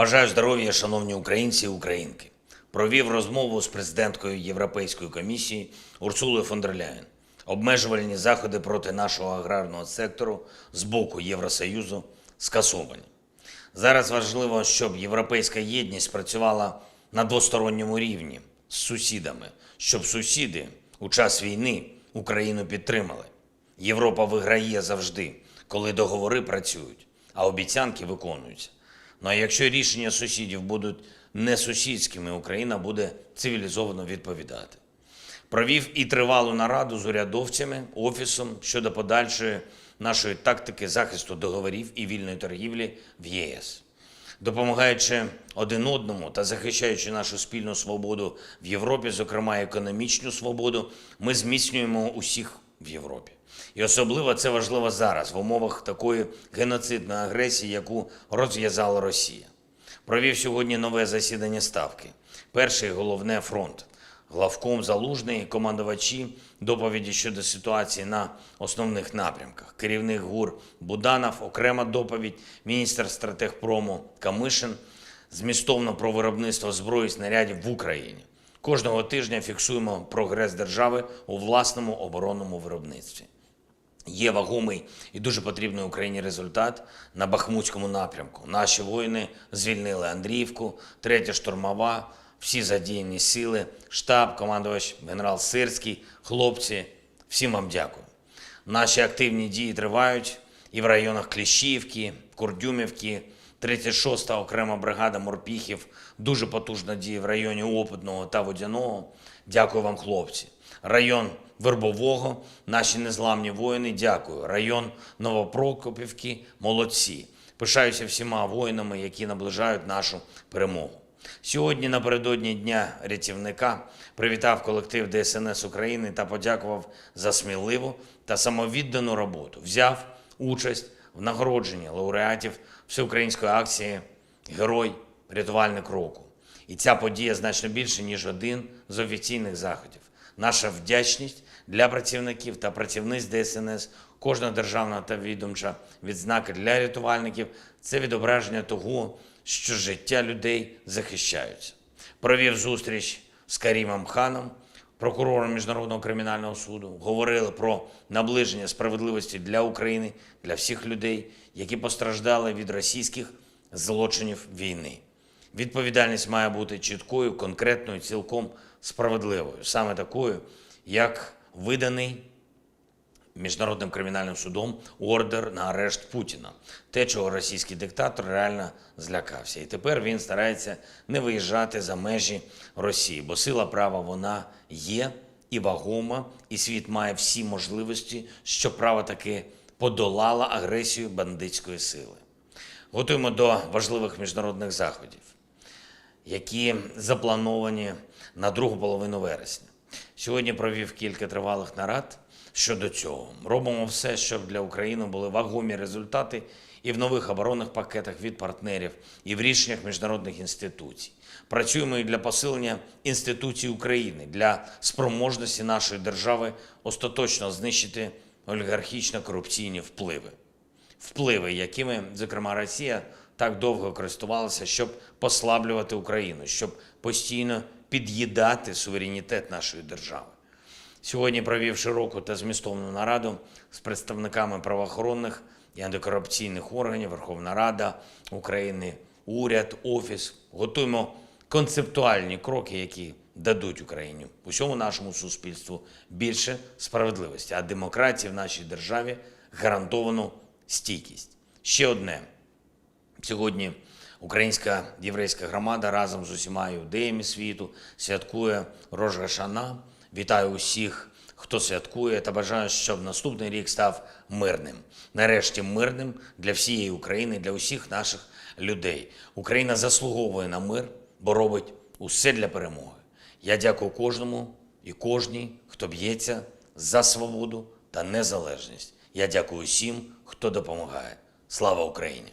Бажаю здоров'я, шановні українці і українки. Провів розмову з президенткою Європейської комісії Урсулою фон дер Ляєн. Обмежувальні заходи проти нашого аграрного сектору з боку Євросоюзу скасовані. Зараз важливо, щоб європейська єдність працювала на двосторонньому рівні з сусідами, щоб сусіди у час війни Україну підтримали. Європа виграє завжди, коли договори працюють, а обіцянки виконуються. Ну а якщо рішення сусідів будуть не сусідськими, Україна буде цивілізовано відповідати. Провів і тривалу нараду з урядовцями, офісом щодо подальшої нашої тактики захисту договорів і вільної торгівлі в ЄС. Допомагаючи один одному та захищаючи нашу спільну свободу в Європі, зокрема економічну свободу, ми зміцнюємо усіх в Європі. І особливо це важливо зараз, в умовах такої геноцидної агресії, яку розв'язала Росія. Провів сьогодні нове засідання Ставки. Перше і головне – фронт. Главком Залужний, командувачі, доповіді щодо ситуації на основних напрямках. Керівник ГУР Буданов, окрема доповідь, міністр стратегпрому Камишин, змістовно про виробництво зброї і снарядів в Україні. Кожного тижня фіксуємо прогрес держави у власному оборонному виробництві. Є вагомий і дуже потрібний Україні результат на Бахмутському напрямку. Наші воїни звільнили Андріївку, 3-я штурмова, всі задіяні сили, штаб, командувач генерал Сирський, хлопці, всім вам дякую. Наші активні дії тривають і в районах Кліщіївки, Курдюмівки, 36-та окрема бригада морпіхів, дуже потужна дія в районі Опитного та Водяного. Дякую вам, хлопці. Район Вербового, наші незламні воїни, дякую. Район Новопрокопівки, молодці. Пишаюся всіма воїнами, які наближають нашу перемогу. Сьогодні, напередодні Дня рятівника, привітав колектив ДСНС України та подякував за сміливу та самовіддану роботу. Взяв участь в нагородженні лауреатів всеукраїнської акції «Герой, рятувальник року». І ця подія значно більше, ніж один з офіційних заходів. Наша вдячність для працівників та працівниць ДСНС, кожна державна та відомча відзнака для рятувальників – це відображення того, що життя людей захищаються. Провів зустріч з Карімом Ханом, прокурором Міжнародного кримінального суду. Говорили про наближення справедливості для України, для всіх людей, які постраждали від російських злочинів війни. Відповідальність має бути чіткою, конкретною, цілком справедливою. Саме такою, як виданий Міжнародним кримінальним судом ордер на арешт Путіна. Те, чого російський диктатор реально злякався. І тепер він старається не виїжджати за межі Росії, бо сила права вона є і вагома, і світ має всі можливості, щоб право таки подолало агресію бандитської сили. Готуємо до важливих міжнародних заходів, які заплановані на другу половину вересня. Сьогодні провів кілька тривалих нарад щодо цього. Робимо все, щоб для України були вагомі результати і в нових оборонних пакетах від партнерів, і в рішеннях міжнародних інституцій. Працюємо і для посилення інституцій України, для спроможності нашої держави остаточно знищити олігархічно-корупційні впливи. Впливи, якими, зокрема, Росія так довго користувалася, щоб послаблювати Україну, щоб постійно під'їдати суверенітет нашої держави. Сьогодні провів широку та змістовну нараду з представниками правоохоронних і антикорупційних органів, Верховна Рада України, уряд, офіс. Готуємо концептуальні кроки, які дадуть Україні, усьому нашому суспільству більше справедливості, а демократії в нашій державі гарантовану стійкість. Ще одне. Сьогодні українська єврейська громада разом з усіма іудеями світу святкує Рош га-Шана. Вітаю усіх, хто святкує, та бажаю, щоб наступний рік став мирним. Нарешті мирним для всієї України, для усіх наших людей. Україна заслуговує на мир, бо робить усе для перемоги. Я дякую кожному і кожній, хто б'ється за свободу та незалежність. Я дякую всім, хто допомагає. Слава Україні!